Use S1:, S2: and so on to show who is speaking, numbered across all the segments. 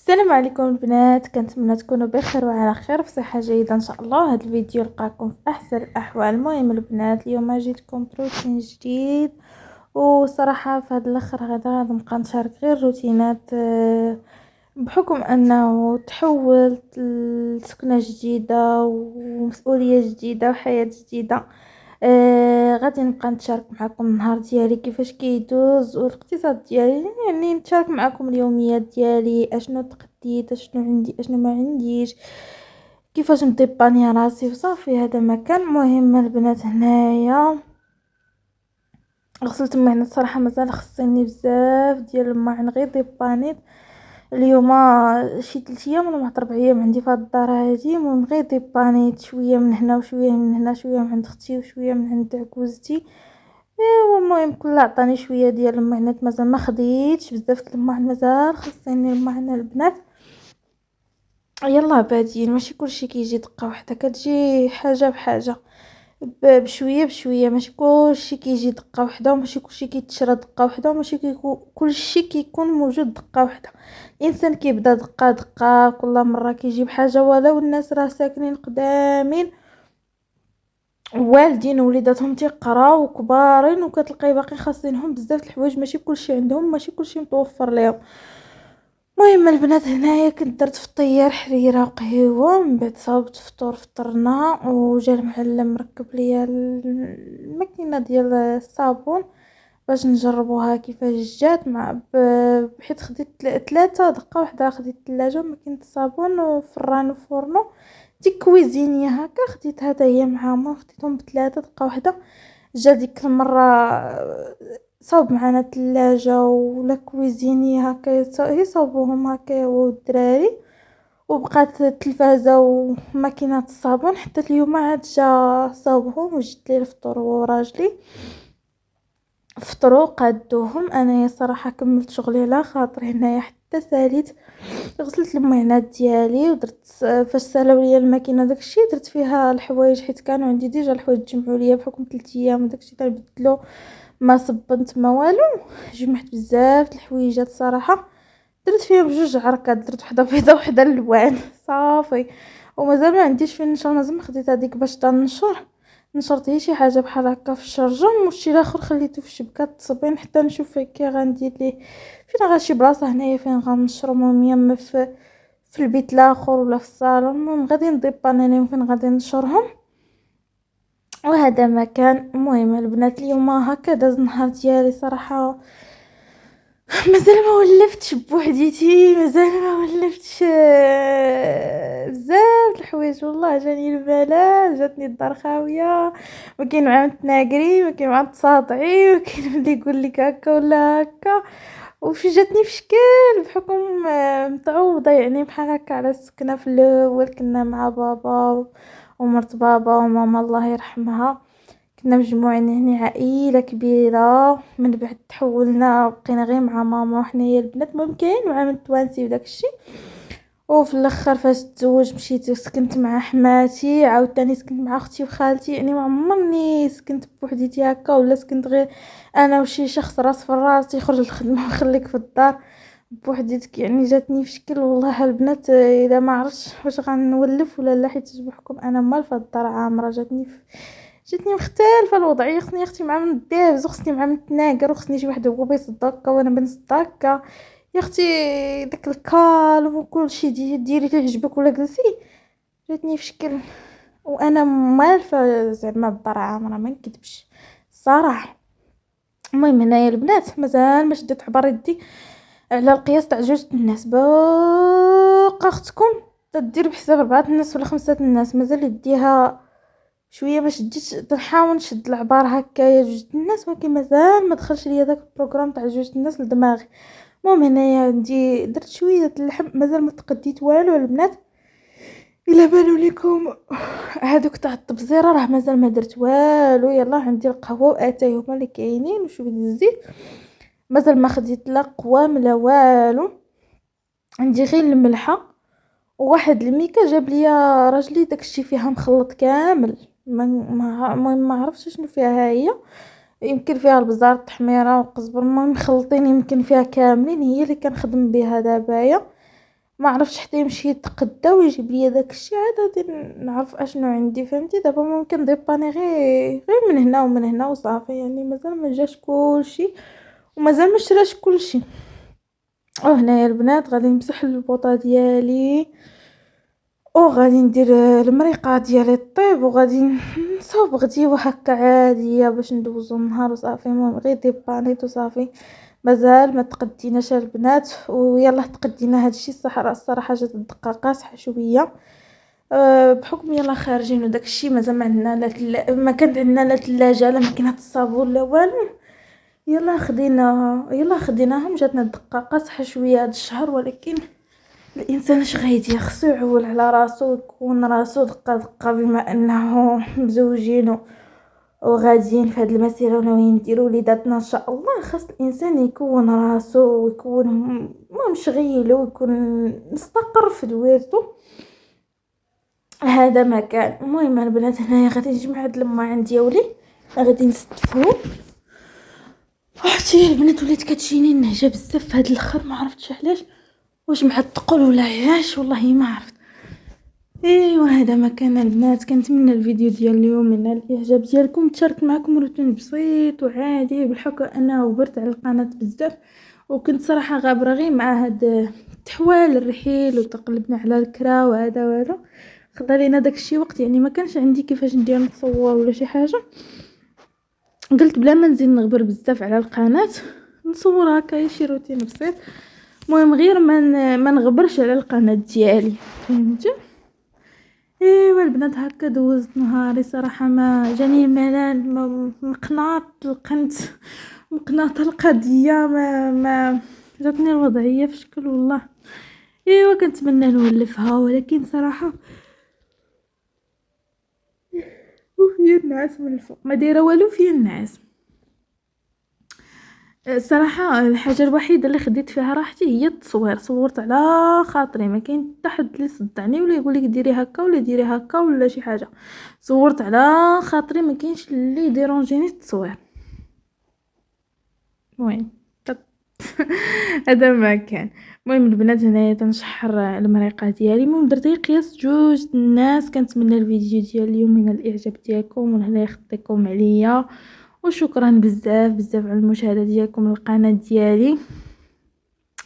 S1: السلام عليكم البنات، كنتمنى تكونوا بخير وعلى خير في صحه جيده ان شاء الله. هذا الفيديو لقاكم في احسن الاحوال. المهم البنات، اليوم جيتكم بروتين جديد، وصراحه في هذا الاخر غادي نبقى نشارك غير روتينات بحكم انه تحولت لسكنه جديده ومسؤوليه جديده وحياه جديده. غادي نبقى نتشارك معكم النهار ديالي كيفاش كيدوز والاقتصاد ديالي، يعني نتشارك معكم اليوميات ديالي، اشنو تقديت، اشنو عندي، اشنو ما عنديش، كيفاش نطيباني راسي وصافي. هذا ما كان مهم البنات. هنايا غسلت المعدة، صراحه مازال خصني بزاف ديال الماء غير ديبانيت اليوم. شي 3 ايام ولا 4 ايام عندي في هاد الدار هادي. المهم غير ديبانيت شويه من هنا وشويه من هنا، شويه من عند اختي وشويه من عند عكوزتي. ايوا المهم كل عطاني شويه ديال المعانات، مازال ما خديتش بزاف د الماء، مازال خصني الماء البنات. يلا بادين، ماشي كلشي كيجي دقه واحده، كتجي حاجه بحاجه، بشويه بشويه. ماشي كلشي كيجي دقه واحده، وماشي كلشي كيتشرى دقه واحده، وماشي كلشي كيكون موجود دقه واحده. الانسان كيبدا دقه دقه، كل مره كيجيب حاجه. ولو الناس راه ساكنين قدامين والدين وليداتهم تيقراو وكبارين، وكتلقاي باقي خاصينهم بزاف د الحوايج، ماشي كلشي عندهم، ماشي كلشي متوفر ليهم. المهم البنات، هنايا كنت درت فطير حريره وقهيوه، من بعد صاوبت فطور فطرنا، وجا المعلم ركب ليا الماكينه ديال الصابون باش نجربوها كيفاش جات بحيث خديت 3 دقه واحده، خديت الثلاجه ماكينه الصابون وفران وفورنو دي كويزينيه هكا، خديت هذا هي معاهم، خديتهم ب3 دقه واحده. جا ديك المره صاوب معنا الثلاجه ولا كويزيني هكا يصاوبوهم هكا هو والدراري، وبقات التلفازه وماكينه الصابون. حتى اليوم عاد جا صاوبهم وجدت لي الفطور وراجلي فطروا قادوهم. انا صراحه كملت شغلي على خاطري هنايا، حتى ساليت غسلت المعانات ديالي ودرت فاش سالاو ليا الماكينه داكشي درت فيها الحوايج، حيت كانوا عندي ديجا الحوايج تجمعوا ليا بحكم 3 ايام وداكشي تنبدلو، ما صبنت ما والو. جمعت بزاف د الحويجات صراحه، درت فيهم 2 عركات، درت وحده بيضه وحده الوان صافي. ومازال ما عنديش فين نشر، لازم خديت هذيك باش تنشر، نشرت هي شي حاجه بحال هكا في الشرجم، والشي الاخر خليته في الشبكه التصبين حتى نشوف كي غندير ليه فين غنشي بلاصه هنايا فين غنشرو. المهم يا اما في البيت الاخر ولا في الصالون، المهم غادي نضيب بانينيهم فين غادي نشرهم. وهذا ما كان. المهم البنات اليوم هكا داز النهار ديالي صراحه، مازال ما ولفتش بوحديتي، مازال ما ولفتش بزاف د الحوايج. والله جاني الملل، جاتني الدار خاويه، ما كاين مع تناقري، ما كاين مع تصاطعي، ما كاين اللي يقول لك هكا ولا هكا. وفي جاتني في شكل بحكم متعوضه، يعني بحال هكا على السكنه. في الاول كنا مع بابا ومرت بابا وماما الله يرحمها، كنا مجموعين يعني عائله كبيره. من بعد تحولنا بقينا غير مع ماما وحنايا البنات. المهم كاين مع من توانسي وداك الشيء. وفي الاخر فاش تزوج مشيت سكنت مع حماتي، عاوتاني سكنت مع اختي وخالتي. يعني ما عمرني سكنت بوحديتي هكا، ولا سكنت غير انا وشي شخص راس في الراس يخرج الخدمه ويخليك في الدار بوحديتك. يعني جاتني في شكل والله البنات، اذا ما عرفتش واش غنولف ولا لا، حيت بحكم انا مال في الدار عامره. جاتني مختلفه الوضعيه، خصني اختي مع من الدابز، وخصني مع من التناقر، وخصني شي واحد هو بيصد هكا وانا بنصد هكا. يا اختي داك الكالم وكل شيء ديري اللي يعجبك ولا جلسي. جاتني في شكل وانا مالفه زعما الدار عامره، ما نكذبش الصراحه. المهم هنايا البنات مازال ما شديت عبر يدي على القياس تاع 2 الناس. باقا اختكم تدير بحساب 4 الناس ولا 5 الناس، مازال يديها شويه ما شديتش. تنحاول نشد العبار هكايا 2 الناس، ولكن مازال ما دخلش ليا داك البروغرام تاع 2 الناس لدماغي. المهم هنايا عندي درت شويه د اللحم، مازال ما تقديت والو البنات. الا بانوا لكم هذوك تاع التبزيره راه مازال ما درت والو. يلا عندي القهوه واتاي هما اللي كاينين وشويه د الزيت، مازال ما خديت لا قوام لا والو. عندي غير الملحه وواحد الميكا جاب ليا راجلي داكشي فيها مخلط كامل. ما عرفتش شنو فيها هي، يمكن فيها البزار التحميره والقزبر، المهم مخلطين يمكن فيها كاملين. هي اللي كنخدم بها دابايا. ما عرفتش حتى يمشي يتقدى ويجيب لي داكشي، عاد غادي نعرف اشنو عندي. فهمتي؟ دابا ممكن ديباني غير من هنا ومن هنا وصافي، يعني مازال ما جاش كلشي ومازال ما شراش كلشي. وهنايا البنات غادي نمسح البوطه ديالي وغادي ندير المريقه ديالي طيب، وغادي نصاوب غديوه هكا عاديه باش ندوزو النهار وصافي. المهم غير ديبانيت وصافي. مازال ما تقديناش البنات، ويلا تقدينا هادشي الصراحه جات الدقاقات حشويه بحكم يلا خارجين وداك الشيء. مازال ما عندنا ما كانت عندنا لا ثلاجه لا ماكينه الصابون لا والو. يلا خديناهم. جاتنا الدقاقات حشويه هاد الشهر، ولكن الانسان اش غايدير؟ خصو يعول على راسو ويكون راسو دقه دقه، بما انه مزوجين وغاديين في هذه المسيره وناويين نديروا وليداتنا ان شاء الله. خاص الانسان يكون راسو ويكون مشغيل ويكون مستقر في دويرته. هذا ما كان. المهم البنات هنايا غادي نجمع هاد الماعن ديالي غادي نستفهم. عرفتي البنات وليت كتجيني النهجه بزاف في هاد الاخر، ما عرفتش علاش، واش مع الثقل ولا علاش، والله ما عرفت. ايوا هذا ما كان البنات. كنتمنى الفيديو ديال اليوم ينال الاعجاب ديالكم. تشاركت معكم روتين بسيط وعادي، بالحق انا وبرت على القناه بزاف، وكنت صراحه غابره غير مع هاد التحوال الرحيل وتقلبنا على الكرا وهذا خدا لينا داكشي وقت، يعني ما كانش عندي كيفاش ندير نتصور ولا شي حاجه. قلت بلا ما نزيد نغبر بزاف على القناه نصور هكا شي روتين بسيط. المهم غير ما نغبرش على القناه ديالي. فهمتي؟ ايوا البنات هكا دوزت نهاري صراحه. ما جاني الملل، مقنعه القنت، مقنعه القضيه، ما جاتني الوضعيه في شكل والله. ايوا كنتمنى نولفها، ولكن صراحه فيا النعاس من الفوق، ما دايره والو فيا النعاس. الصراحه الحاجه الوحيده اللي خديت فيها راحتي هي التصوير. صورت على خاطري، ما كاين حتى حد اللي صدعني ولا يقول لك ديري هكا ولا ديري هكا ولا شي حاجه. صورت على خاطري، ما كاينش اللي ديرونجيني التصوير. وين هذا ما كان. المهم البنات هنايا تنشحر المريقه ديالي. المهم درت غير قياس جوج الناس. كنتمنى الفيديو ديال اليوم ينال الاعجاب ديالكم، وهنا يخطيكم عليا، وشكرا بزاف بزاف على المشاهده ديالكم للقناه ديالي.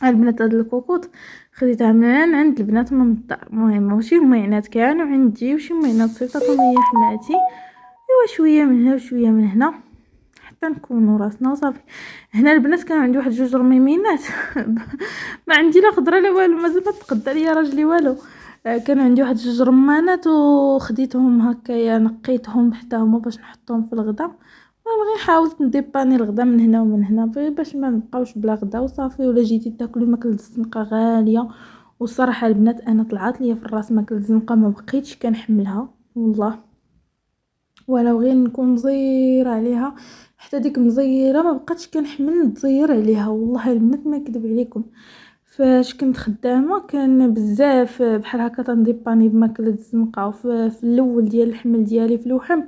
S1: البنات هاد الكوكوط خديتها من عند البنات من الدار. المهم ماشي ميعنات كانوا عندي وشي ميعنات صيفطتهم ليا حماتي. ايوا شويه من هنا وشويه من هنا حتى نكونوا راسنا وصافي. هنا البنات كانوا عندي واحد جوج رميمينات ما عندي لا خضره لا والو، مازال ما تقدر ليا راجلي والو. كانوا عندي واحد جوج رمانات وخديتهم هكايا، نقيتهم حتى هما باش نحطهم في الغدا. غير حاولت نديباني الغدا من هنا ومن هنا باش ما نبقاوش بلا غدا وصافي. ولا جيتي تاكلوا ماكله الزنقه غاليه، والصراحه البنات انا طلعت ليا في الراس ماكله الزنقه ما بقيتش كنحملها والله. ولو غير نكون مزيره عليها، حتى ديك مزيره ما بقاتش كنحمل نتزير عليها والله البنات ما كذب عليكم. فاش كنت خدامه كان بزاف بحال هكا تنديباني بماكله الزنقه. في الاول ديال الحمل ديالي في الوحم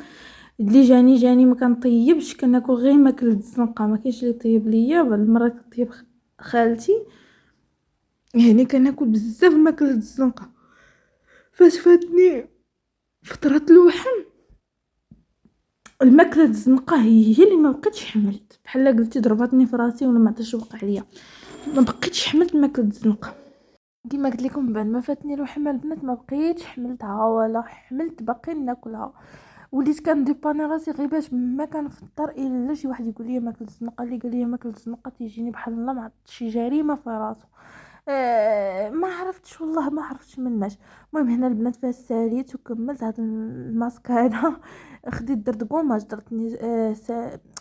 S1: اللي جاني ما كنطيبش، كناكل غير ماكله الزنقه، ما كاينش اللي يطيب ليا. بعض المرات كطيب خالتي، يعني كناكل بزاف ماكله الزنقه. فاش فاتني فتره الوحم الماكله الزنقه هي اللي ما بقيتش حملت، بحال قلتي ضربتني في راسي ولا ما عرفتش وقع عليا، ما بقيتش حملت ماكله الزنقه. كما قلت لكم بعد ما فاتني الوحم البنات ما بقيتش حملتها ولا حملت باقي ناكلها. وليت كنديباني راسي غير باش ما كنفطر الا شي واحد يقول لي ماكله الزنقه. اللي قال لي ماكله الزنقه تيجيني بحال الله ما عرفت شي جريمه في راسو. ما عرفتش والله ما عرفتش مناش. المهم هنا البنات فيها ساليت وكملت هذا الماسك هذا. خديت درت كوماج، درتني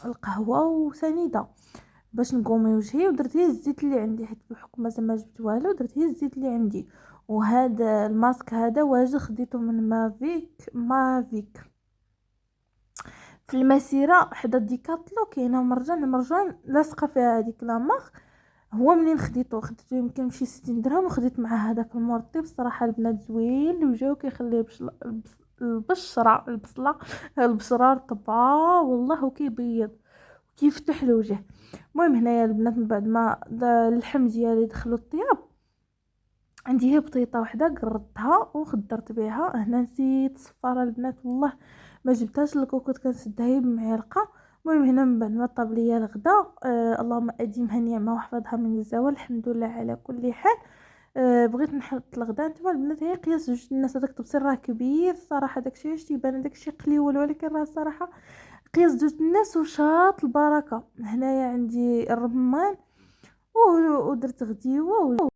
S1: القهوه وسنيده باش نقومي وجهي، ودرت هي الزيت اللي عندي حيت بحكم ما جبت والو درت هي الزيت اللي عندي. وهذا الماسك هذا واجد خديته من مافيك في المسيره حدا ديكاتلو. كاينه مرجان لاصقه فيها هذيك لا مارك. هو منين خديته يمكن شي 60 درهم، وخديت معاه هذاك المرطب. الصراحه البنات زوين وجهه كيخليه البشره رطبه والله وكيبيض وكيفتح الوجه. المهم هنايا البنات من بعد ما اللحم ديالي دخلوا الطياب عندي غير بطيطه وحده قردتها وخدرت بها. هنا نسيت الصفاره البنات والله ما جبتهاش لكم، كنت كنسدها غير بمعلقه. المهم هنا من بعد ما طاب ليا الغدا، اللهم اديمها نعمه واحفظها من الزوال، الحمد لله على كل حال. بغيت نحط الغدا. نتوما البنات هي قياس جوج الناس، هذاك التبصير راه كبير الصراحه، داكشي واش تيبان داكشي قليول، ولكن راه الصراحه قياس جوج الناس وشاط البركه. هنايا عندي الرمان ودرت غديوه